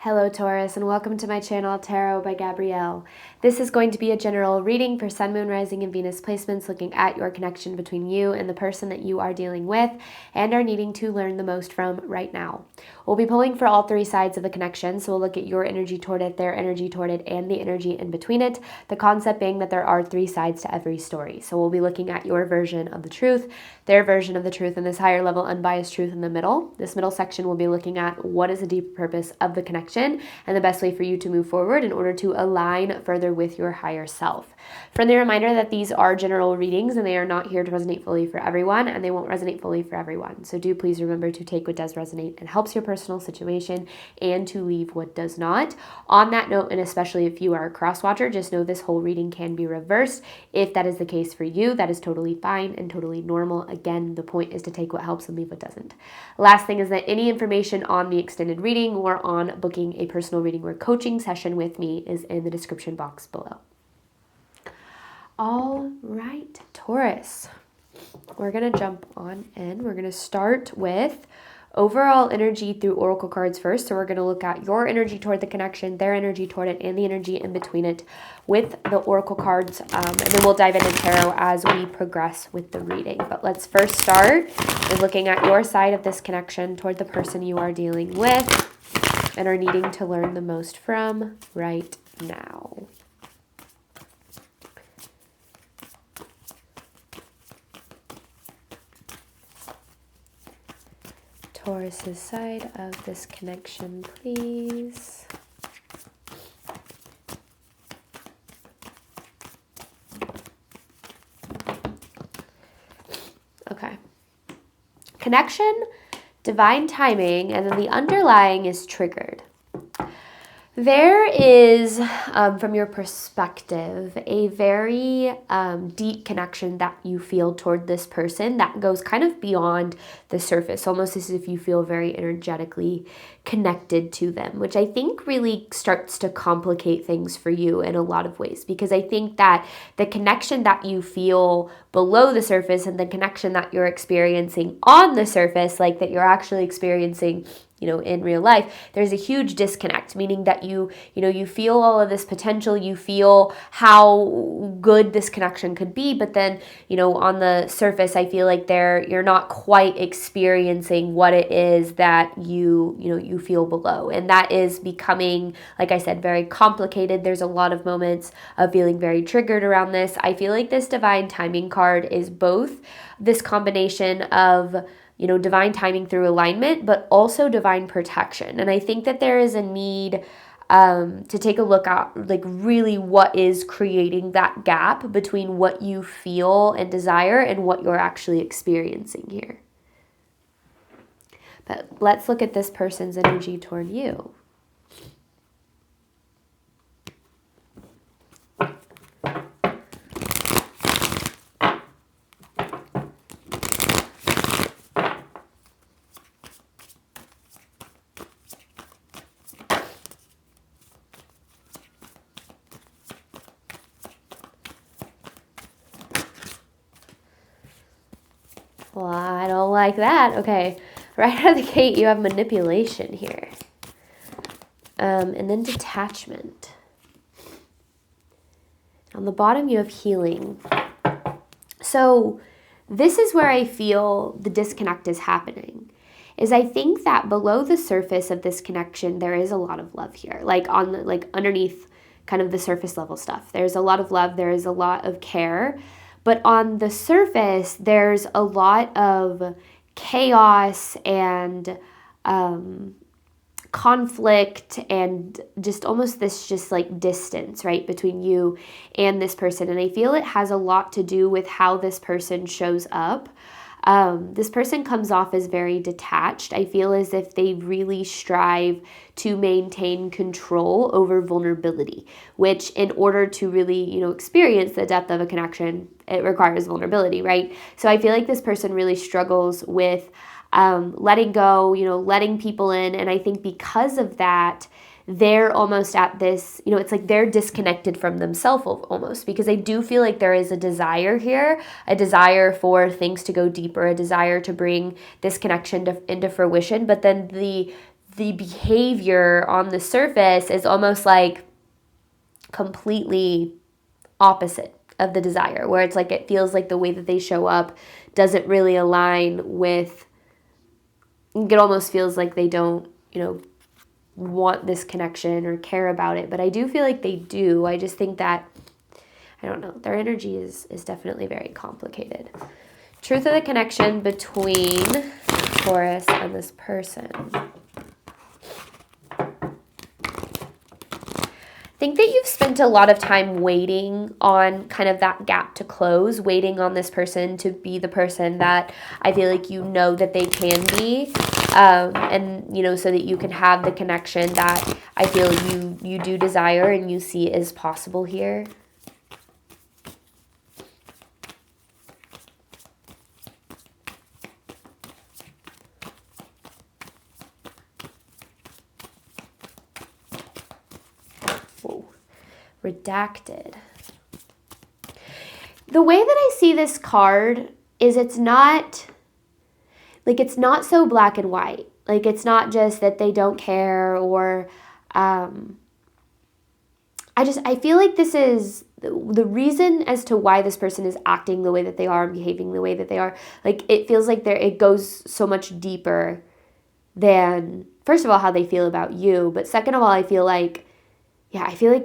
Hello Taurus, and welcome to my channel Tarot by Gabrielle. This is going to be a general reading for Sun, Moon, Rising, and Venus placements looking at your connection between you and the person that you are dealing with and are needing to learn the most from right now. We'll be pulling for all three sides of the connection, so we'll look at your energy toward it, their energy toward it, and the energy in between it. The concept being that there are three sides to every story. So we'll be looking at your version of the truth, their version of the truth, and this higher level unbiased truth in the middle. This middle section will be looking at what is the deep purpose of the connection and the best way for you to move forward in order to align further with your higher self. Friendly reminder that these are general readings and they are not here to resonate fully for everyone, and they won't resonate fully for everyone. So do please remember to take what does resonate and helps your personal situation and to leave what does not. On that note, and especially if you are a cross watcher, just know this whole reading can be reversed. If that is the case for you, that is totally fine and totally normal. Again, the point is to take what helps and leave what doesn't. Last thing is that any information on the extended reading or on booking a personal reading or coaching session with me is in the description box below. All right, Taurus, we're going to jump on in. We're going to start with overall energy through oracle cards first. So we're going to look at your energy toward the connection, their energy toward it, and the energy in between it with the oracle cards. And then we'll dive into tarot as we progress with the reading. But let's first start with looking at your side of this connection toward the person you are dealing with and are needing to learn the most from right now. Taurus's side of this connection, please. Okay. Connection, divine timing, and then the underlying is triggered. There is, from your perspective, a very deep connection that you feel toward this person that goes kind of beyond the surface, almost as if you feel very energetically connected to them, which I think really starts to complicate things for you in a lot of ways, because I think that the connection that you feel below the surface and the connection that you're experiencing on the surface, like that you're actually experiencing in real life, there's a huge disconnect, meaning that you feel all of this potential, you feel how good this connection could be, but then, on the surface, I feel like you're not quite experiencing what it is that you feel below. And that is becoming, like I said, very complicated. There's a lot of moments of feeling very triggered around this. I feel like this divine timing card is both this combination of divine timing through alignment, but also divine protection. And I think that there is a need to take a look at like really what is creating that gap between what you feel and desire and what you're actually experiencing here. But let's look at this person's energy toward you. Well, I don't like that. Okay, right out of the gate, you have manipulation here. And then detachment. On the bottom, you have healing. So this is where I feel the disconnect is happening. Is I think that below the surface of this connection, there is a lot of love here. Like underneath kind of the surface level stuff. There's a lot of love. There is a lot of care. But on the surface, there's a lot of chaos and conflict and just almost this just like distance, right, between you and this person. And I feel it has a lot to do with how this person shows up. This person comes off as very detached. I feel as if they really strive to maintain control over vulnerability, which in order to really, experience the depth of a connection, it requires vulnerability, right? So I feel like this person really struggles with letting go, letting people in. And I think because of that, they're almost at this, it's like they're disconnected from themselves almost, because I do feel like there is a desire here, a desire for things to go deeper, a desire to bring this connection into fruition. But then the behavior on the surface is almost like completely opposite of the desire, where it's like it feels like the way that they show up doesn't really align with, it almost feels like they don't, want this connection or care about it. But I do feel like they do. I just think that, I don't know, their energy is definitely very complicated. Truth of the connection between Taurus and this person. I think that you've spent a lot of time waiting on kind of that gap to close, waiting on this person to be the person that I feel like that they can be, and so that you can have the connection that I feel you do desire and you see as possible here. Redacted. The way that I see this card is it's not so black and white. Like, it's not just that they don't care or I feel like this is the reason as to why this person is acting the way that they are and behaving the way that they are. Like, it feels like it goes so much deeper than, first of all, how they feel about you, but second of all, I feel like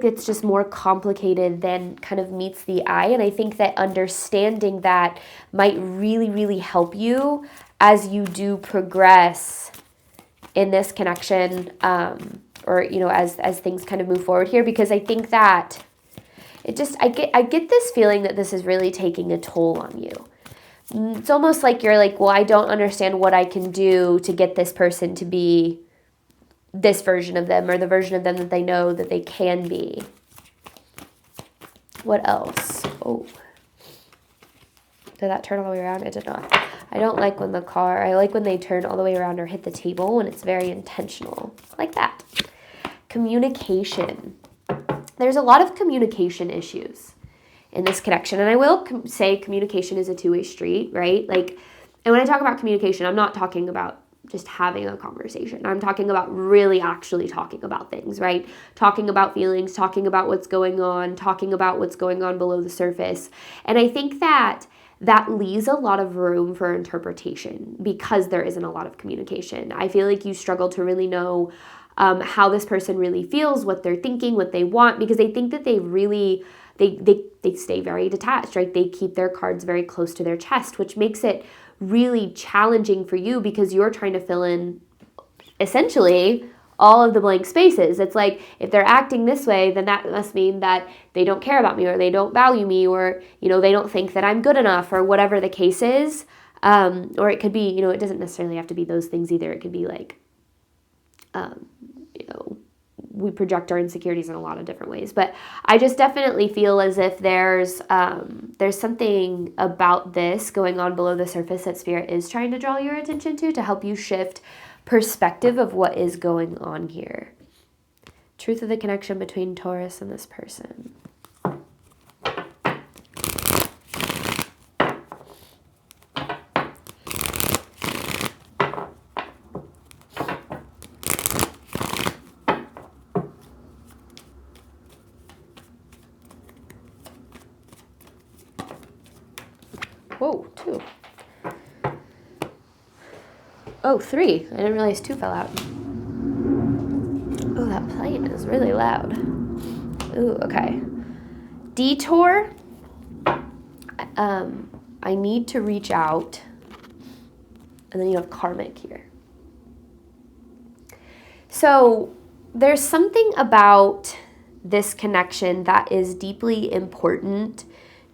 it's just more complicated than kind of meets the eye. And I think that understanding that might really, really help you as you do progress in this connection, or, as things kind of move forward here, because I think that I get this feeling that this is really taking a toll on you. It's almost like you're like, well, I don't understand what I can do to get this person to be this version of them, or the version of them that they know that they can be. What else? Oh, did that turn all the way around? It did not. I don't like when I like when they turn all the way around or hit the table, when it's very intentional, like that. Communication. There's a lot of communication issues in this connection, and I will say communication is a two-way street, right? Like, and when I talk about communication, I'm not talking about just having a conversation. I'm talking about really actually talking about things, right? Talking about feelings, talking about what's going on, talking about what's going on below the surface. And I think that leaves a lot of room for interpretation because there isn't a lot of communication. I feel like you struggle to really know how this person really feels, what they're thinking, what they want, because they think that they really, they stay very detached, right? They keep their cards very close to their chest, which makes it really challenging for you because you're trying to fill in essentially all of the blank spaces. It's like, if they're acting this way, then that must mean that they don't care about me, or they don't value me, or, they don't think that I'm good enough, or whatever the case is. Or it could be, it doesn't necessarily have to be those things either. It could be like, we project our insecurities in a lot of different ways. But I just definitely feel as if there's something about this going on below the surface that Spirit is trying to draw your attention to help you shift perspective of what is going on here. Truth of the connection between Taurus and this person. Whoa, 2. Oh, 3. I didn't realize 2 fell out. Oh, that plane is really loud. Ooh, okay. Detour. I need to reach out. And then you have Karmic here. So there's something about this connection that is deeply important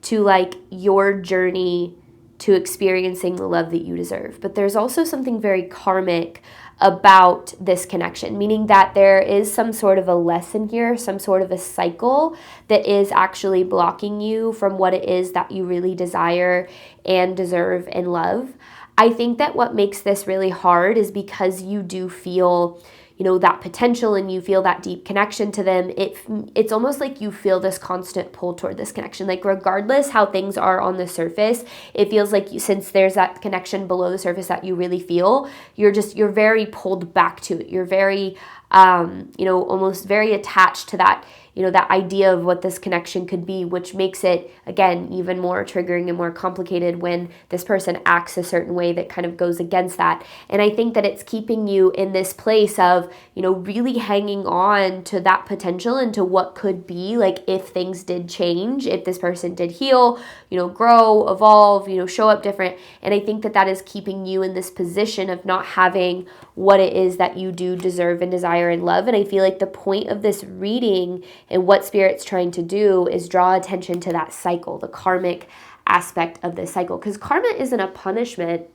to like your journey to experiencing the love that you deserve. But there's also something very karmic about this connection, meaning that there is some sort of a lesson here, some sort of a cycle that is actually blocking you from what it is that you really desire and deserve and love. I think that what makes this really hard is because you do feel you know, that potential and you feel that deep connection to them, it's almost like you feel this constant pull toward this connection. Like regardless how things are on the surface, it feels like since there's that connection below the surface that you really feel, you're very pulled back to it. You're very, you know, almost very attached to that, you know, that idea of what this connection could be, which makes it, again, even more triggering and more complicated when this person acts a certain way that kind of goes against that. And I think that it's keeping you in this place of, you know, really hanging on to that potential and to what could be, like if things did change, if this person did heal, you know, grow, evolve, you know, show up different. And I think that that is keeping you in this position of not having what it is that you do deserve and desire and love. And I feel like the point of this reading and what Spirit's trying to do is draw attention to that cycle, the karmic aspect of this cycle. Because karma isn't a punishment,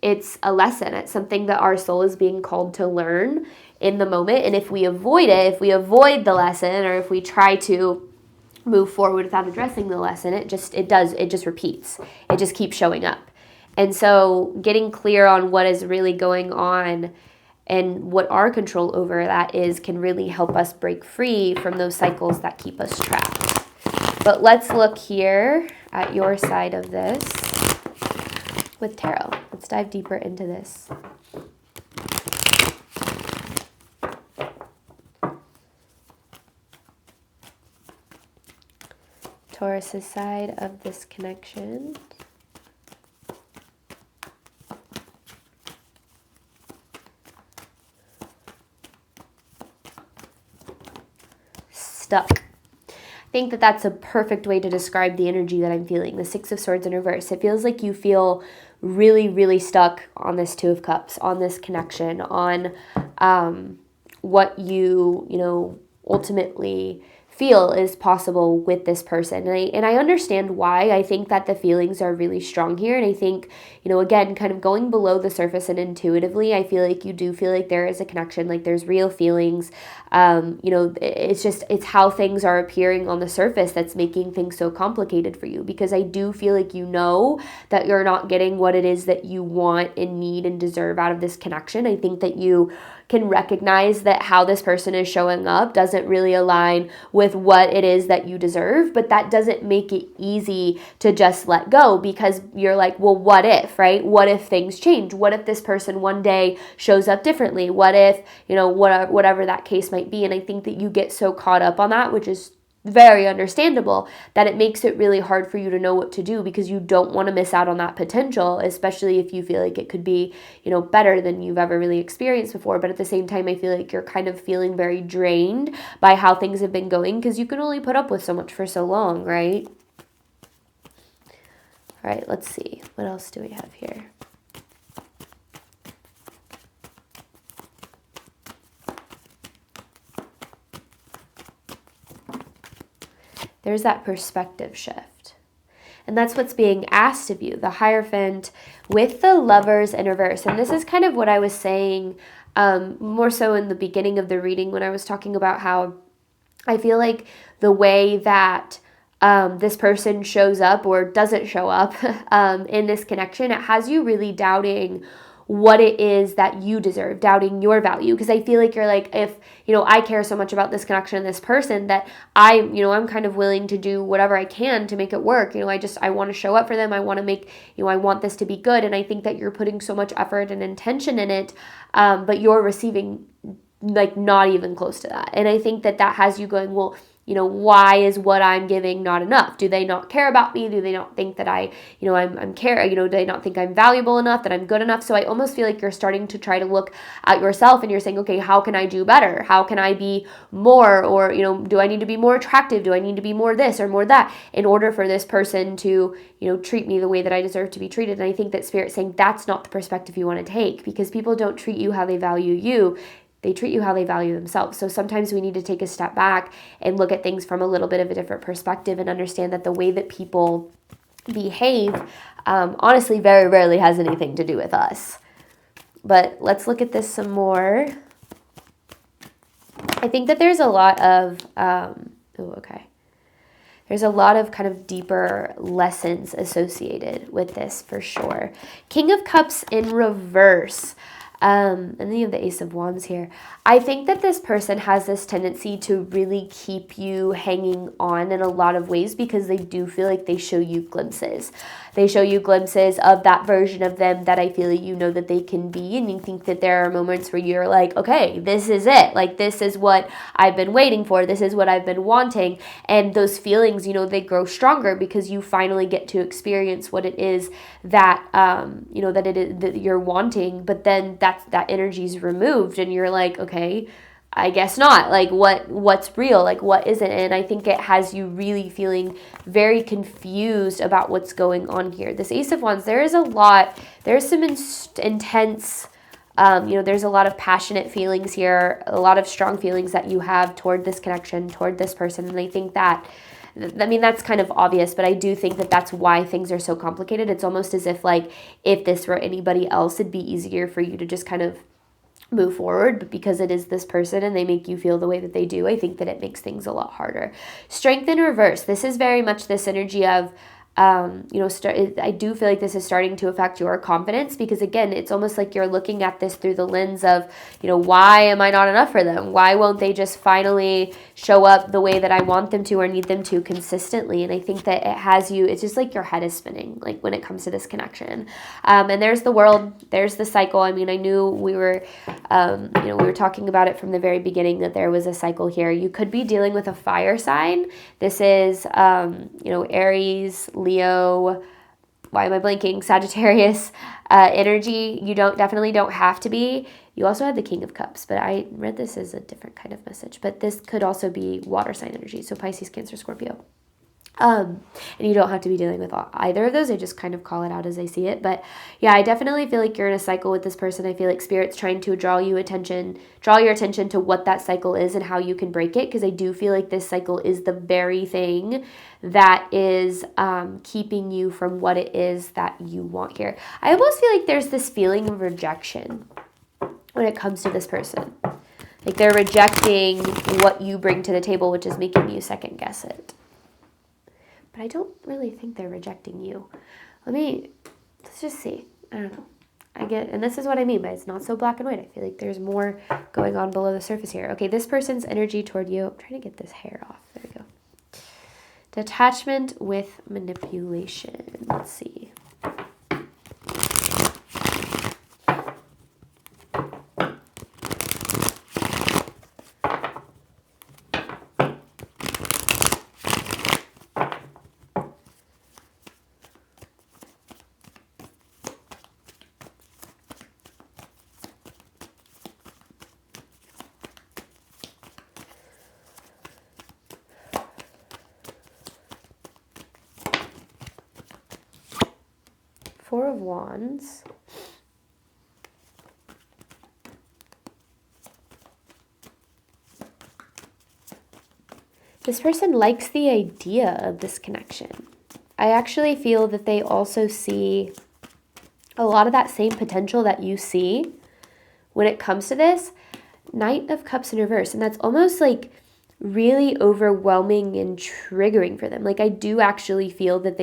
it's a lesson. It's something that our soul is being called to learn in the moment. And if we avoid it, if we avoid the lesson, or if we try to move forward without addressing the lesson, it just repeats. It just keeps showing up. And so getting clear on what is really going on and what our control over that is can really help us break free from those cycles that keep us trapped. But let's look here at your side of this with tarot. Let's dive deeper into this. Taurus's side of this connection. Stuck. I think that that's a perfect way to describe the energy that I'm feeling. The Six of Swords in reverse. It feels like you feel really, really stuck on this Two of Cups, on this connection, on what you know, ultimately feel is possible with this person. And I understand why. I think that the feelings are really strong here. And I think, you know, again, kind of going below the surface and intuitively, I feel like you do feel like there is a connection, like there's real feelings. You know, it's how things are appearing on the surface that's making things so complicated for you, because I do feel like you know that you're not getting what it is that you want and need and deserve out of this connection. I think that you can recognize that how this person is showing up doesn't really align with what it is that you deserve, but that doesn't make it easy to just let go, because you're like, well, what if, right? What if things change? What if this person one day shows up differently? What if, you know, whatever that case might be. And I think that you get so caught up on that, which is very understandable, that it makes it really hard for you to know what to do, because you don't want to miss out on that potential, especially if you feel like it could be, you know, better than you've ever really experienced before. But at the same time, I feel like you're kind of feeling very drained by how things have been going, because you can only put up with so much for so long, right? All right, let's see. What else do we have here? There's that perspective shift. And that's what's being asked of you, the Hierophant with the Lovers in reverse. And this is kind of what I was saying more so in the beginning of the reading, when I was talking about how I feel like the way that this person shows up or doesn't show up in this connection, it has you really doubting what it is that you deserve, doubting your value. Because I feel like you're like, if, you know, I care so much about this connection and this person that I'm kind of willing to do whatever I can to make it work. You know, I want to show up for them. I want to make, you know, I want this to be good. And I think that you're putting so much effort and intention in it, but you're receiving like not even close to that. And I think that that has you going, well, you know, why is what I'm giving not enough? Do they not care about me? Do they not think that I'm care, do they not think I'm valuable enough, that I'm good enough? So I almost feel like you're starting to try to look at yourself and you're saying, okay, how can I do better? How can I be more? Or, you know, do I need to be more attractive? Do I need to be more this or more that in order for this person to, you know, treat me the way that I deserve to be treated? And I think that Spirit's saying that's not the perspective you want to take, because people don't treat you how they value you. They treat you how they value themselves. So sometimes we need to take a step back and look at things from a little bit of a different perspective and understand that the way that people behave, honestly, very rarely has anything to do with us. But let's look at this some more. I think that there's a lot of, there's a lot of kind of deeper lessons associated with this for sure. King of Cups in reverse. And then you have the Ace of Wands here. I think that this person has this tendency to really keep you hanging on in a lot of ways because they do feel like they show you glimpses. They show you glimpses of that version of them that I feel you know that they can be. And you think that there are moments where you're like, okay, this is it. Like, this is what I've been waiting for. This is what I've been wanting. And those feelings, you know, they grow stronger because you finally get to experience what it is that, you know, that it is that you're wanting. But then that energy is removed and you're like, okay, I guess not. Like, what's real? Like, what isn't? And I think it has you really feeling very confused about what's going on here. This Ace of Wands, there's some intense, you know, there's a lot of passionate feelings here, a lot of strong feelings that you have toward this connection, toward this person. And I think that, I mean, that's kind of obvious, but I do think that that's why things are so complicated. It's almost as if, like, if this were anybody else, it'd be easier for you to just kind of move forward, but because it is this person and they make you feel the way that they do, I think that it makes things a lot harder. Strength in reverse. This is very much this energy of, you know, I do feel like this is starting to affect your confidence because, again, it's almost like you're looking at this through the lens of, you know, why am I not enough for them? Why won't they just finally show up the way that I want them to or need them to consistently? And I think that it has you, it's just like your head is spinning, like, when it comes to this connection. And there's the world, there's the cycle. I mean, I knew we were, you know, we were talking about it from the very beginning that there was a cycle here. You could be dealing with a fire sign. This is, you know, Aries, Leo, why am I blanking? Sagittarius energy. You definitely don't have to be. You also have the King of Cups, but I read this as a different kind of message. But this could also be water sign energy. So Pisces, Cancer, Scorpio. And you don't have to be dealing with either of those. I just kind of call it out as I see it. But yeah, I definitely feel like you're in a cycle with this person. I feel like Spirit's trying to draw your attention to what that cycle is and how you can break it. Because I do feel like this cycle is the very thing that is keeping you from what it is that you want here. I almost feel like there's this feeling of rejection when it comes to this person. Like, they're rejecting what you bring to the table, which is making you second guess it. But I don't really think they're rejecting you. Let's just see. I don't know. And this is what I mean by it's not so black and white. I feel like there's more going on below the surface here. Okay, this person's energy toward you. I'm trying to get this hair off. There we go. Detachment with manipulation. Let's see. Four of Wands. This person likes the idea of this connection. I actually feel that they also see a lot of that same potential that you see when it comes to this. Knight of Cups in reverse. And that's almost like really overwhelming and triggering for them. Like, I do actually feel that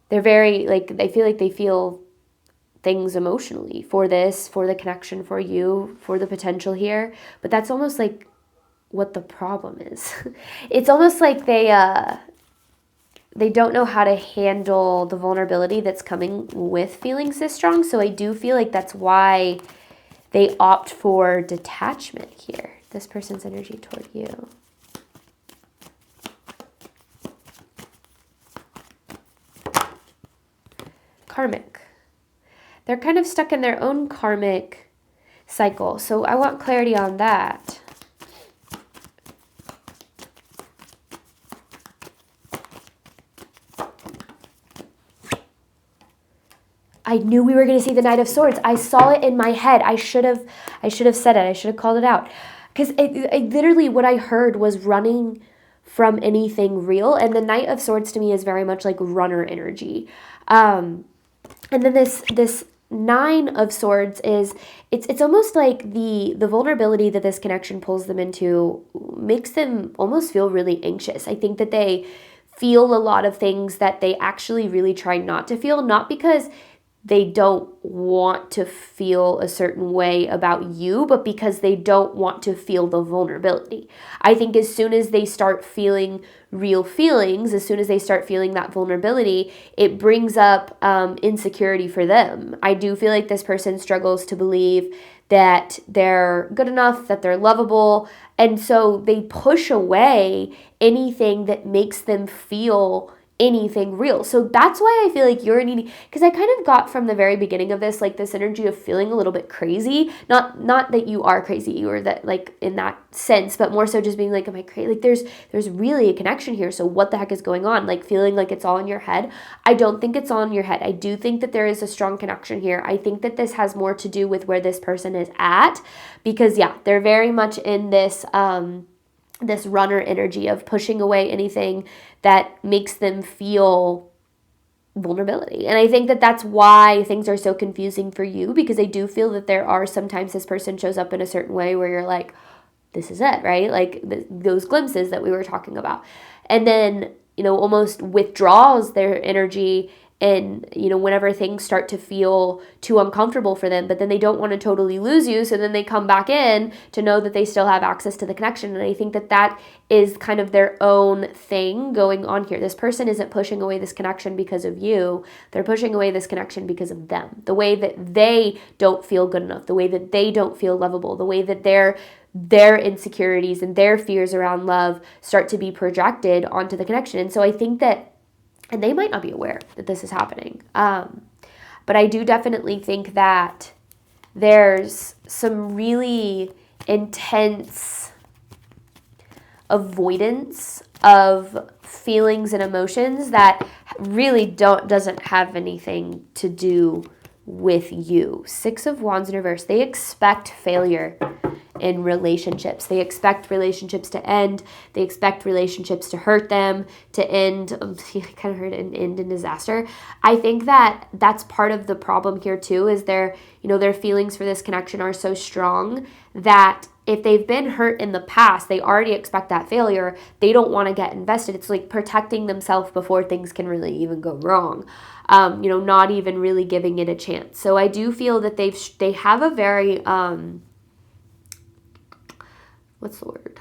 they're very, like, I feel like they feel things emotionally for this, for the connection, for you, for the potential here. But that's almost like what the problem is. It's almost like they don't know how to handle the vulnerability that's coming with feelings this strong. So I do feel like that's why they opt for detachment here. This person's energy toward you. Karmic. They're kind of stuck in their own karmic cycle. So I want clarity on that. I knew we were going to see the Knight of Swords. I saw it in my head. I should have said it. I should have called it out. Because it literally, what I heard was running from anything real. And the Knight of Swords to me is very much like runner energy. And then this Nine of Swords is, it's almost like the vulnerability that this connection pulls them into makes them almost feel really anxious. I think that they feel a lot of things that they actually really try not to feel, not because they don't want to feel a certain way about you, but because they don't want to feel the vulnerability. I think as soon as they start feeling real feelings, as soon as they start feeling that vulnerability, it brings up insecurity for them. I do feel like this person struggles to believe that they're good enough, that they're lovable, and so they push away anything that makes them feel anything real. So that's why I feel like you're needing, because I kind of got from the very beginning of this, like this energy of feeling a little bit crazy, not that you are crazy or that like in that sense, but more so just being like, am I crazy? Like there's really a connection here. So what the heck is going on? Like feeling like it's all in your head. I don't think it's all in your head. I do think that there is a strong connection here. I think that this has more to do with where this person is at, because yeah, they're very much in this, this runner energy of pushing away anything that makes them feel vulnerability. And I think that that's why things are so confusing for you, because I do feel that there are sometimes this person shows up in a certain way where you're like, this is it, right? Like those glimpses that we were talking about. And then, almost withdraws their energy, and whenever things start to feel too uncomfortable for them, but then they don't want to totally lose you, so then they come back in to know that they still have access to the connection. And I think that that is kind of their own thing going on here. This person isn't pushing away this connection because of you. They're pushing away this connection because of them, the way that they don't feel good enough, the way that they don't feel lovable, the way that their insecurities and their fears around love start to be projected onto the connection. And so I think that, and they might not be aware that this is happening. But I do definitely think that there's some really intense avoidance of feelings and emotions that really doesn't have anything to do with you. 6 of Wands in reverse. They expect failure in relationships. They expect relationships to end. They expect relationships to hurt them, to end. I kind of heard an end in disaster. I think that that's part of the problem here too, is their feelings for this connection are so strong that if they've been hurt in the past, they already expect that failure. They don't want to get invested. It's like protecting themselves before things can really even go wrong. Not even really giving it a chance. So I do feel that they have a very, what's the word?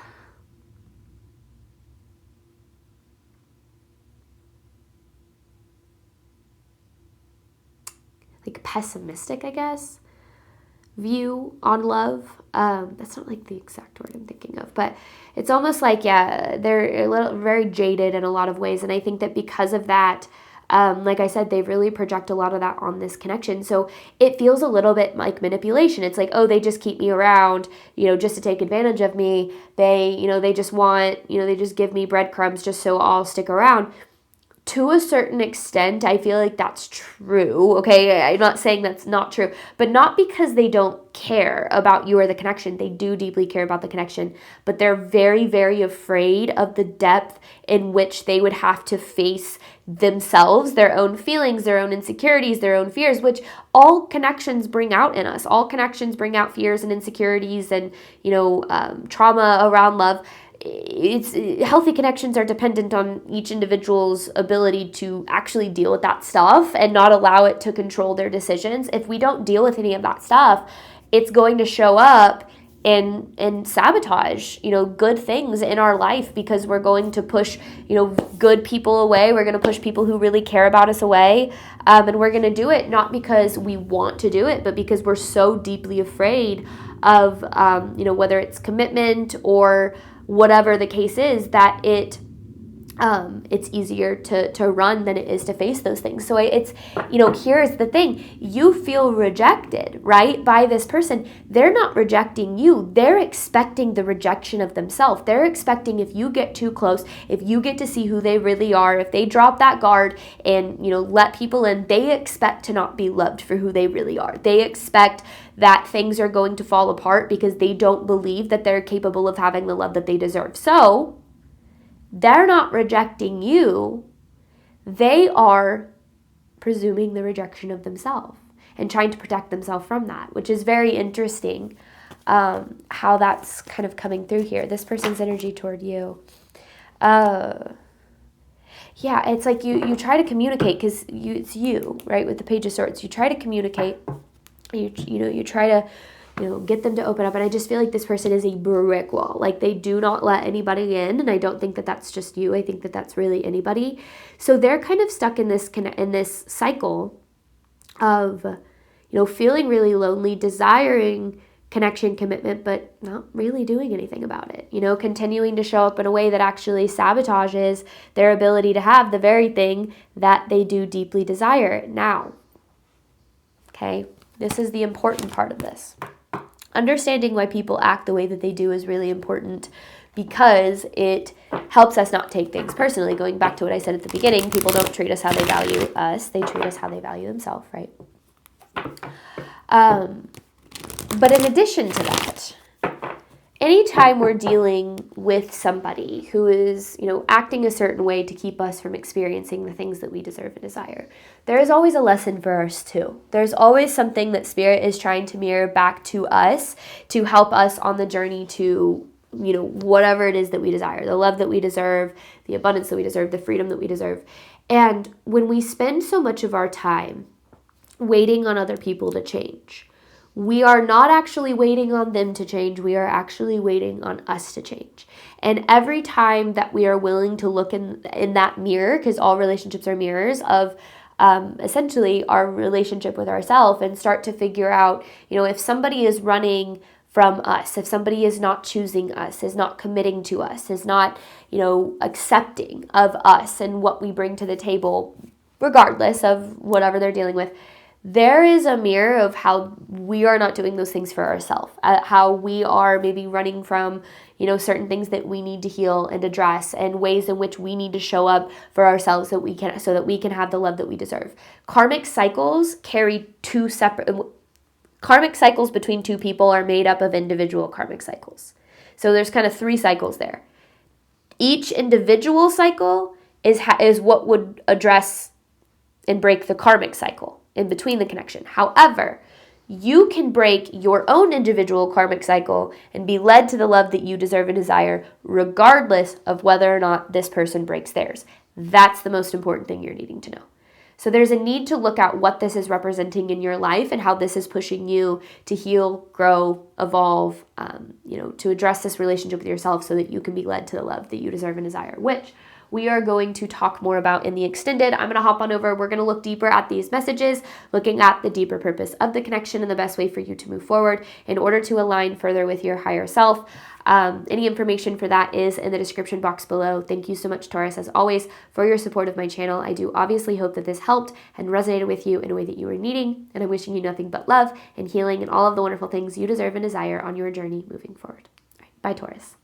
Like pessimistic, I guess, view on love. That's not like the exact word I'm thinking of, but it's almost like, yeah, they're a little very jaded in a lot of ways. And I think that because of that, like I said, they really project a lot of that on this connection. So it feels a little bit like manipulation. It's like, oh, they just keep me around, just to take advantage of me. They just want, they just give me breadcrumbs just so I'll stick around. To a certain extent, I feel like that's true, okay? I'm not saying that's not true, but not because they don't care about you or the connection. They do deeply care about the connection, but they're very, very afraid of the depth in which they would have to face themselves, their own feelings, their own insecurities, their own fears, which all connections bring out in us. All connections bring out fears and insecurities and, trauma around love. It's healthy connections are dependent on each individual's ability to actually deal with that stuff and not allow it to control their decisions. If we don't deal with any of that stuff, it's going to show up and sabotage, good things in our life, because we're going to push, good people away. We're going to push people who really care about us away. And we're going to do it not because we want to do it, but because we're so deeply afraid of, whether it's commitment or whatever the case is, that it's easier to run than it is to face those things. So it's, here's the thing. You feel rejected, right, by this person. They're not rejecting you. They're expecting the rejection of themselves. They're expecting, if you get too close, if you get to see who they really are, if they drop that guard and, let people in, they expect to not be loved for who they really are. They expect that things are going to fall apart because they don't believe that they're capable of having the love that they deserve. So they're not rejecting you. They are presuming the rejection of themselves and trying to protect themselves from that, which is very interesting, how that's kind of coming through here. This person's energy toward you. yeah, it's like you try to communicate because it's you, right? With the Page of Swords, you try to communicate. You try to, get them to open up. And I just feel like this person is a brick wall. Like they do not let anybody in. And I don't think that that's just you. I think that that's really anybody. So they're kind of stuck in this cycle of, feeling really lonely, desiring connection, commitment, but not really doing anything about it. Continuing to show up in a way that actually sabotages their ability to have the very thing that they do deeply desire now. Okay? This is the important part of this. Understanding why people act the way that they do is really important because it helps us not take things personally. Going back to what I said at the beginning, people don't treat us how they value us. They treat us how they value themselves, right? But in addition to that, anytime we're dealing with somebody who is, acting a certain way to keep us from experiencing the things that we deserve and desire, there is always a lesson for us too. There's always something that Spirit is trying to mirror back to us to help us on the journey to, whatever it is that we desire, the love that we deserve, the abundance that we deserve, the freedom that we deserve. And when we spend so much of our time waiting on other people to change, we are not actually waiting on them to change. We are actually waiting on us to change. And every time that we are willing to look in that mirror, because all relationships are mirrors of essentially our relationship with ourselves, and start to figure out, if somebody is running from us, if somebody is not choosing us, is not committing to us, is not, accepting of us and what we bring to the table, regardless of whatever they're dealing with, there is a mirror of how we are not doing those things for ourselves, how we are maybe running from, certain things that we need to heal and address, and ways in which we need to show up for ourselves so that we can have the love that we deserve. Karmic cycles between two people are made up of individual karmic cycles. So there's kind of 3 cycles there. Each individual cycle is what would address and break the karmic cycle in between the connection. However, you can break your own individual karmic cycle and be led to the love that you deserve and desire, regardless of whether or not this person breaks theirs. That's the most important thing you're needing to know. So there's a need to look at what this is representing in your life and how this is pushing you to heal, grow, evolve, to address this relationship with yourself so that you can be led to the love that you deserve and desire, which we are going to talk more about in the extended. I'm going to hop on over. We're going to look deeper at these messages, looking at the deeper purpose of the connection and the best way for you to move forward in order to align further with your higher self. Any information for that is in the description box below. Thank you so much, Taurus, as always, for your support of my channel. I do obviously hope that this helped and resonated with you in a way that you were needing, and I'm wishing you nothing but love and healing and all of the wonderful things you deserve and desire on your journey moving forward. All right, bye, Taurus.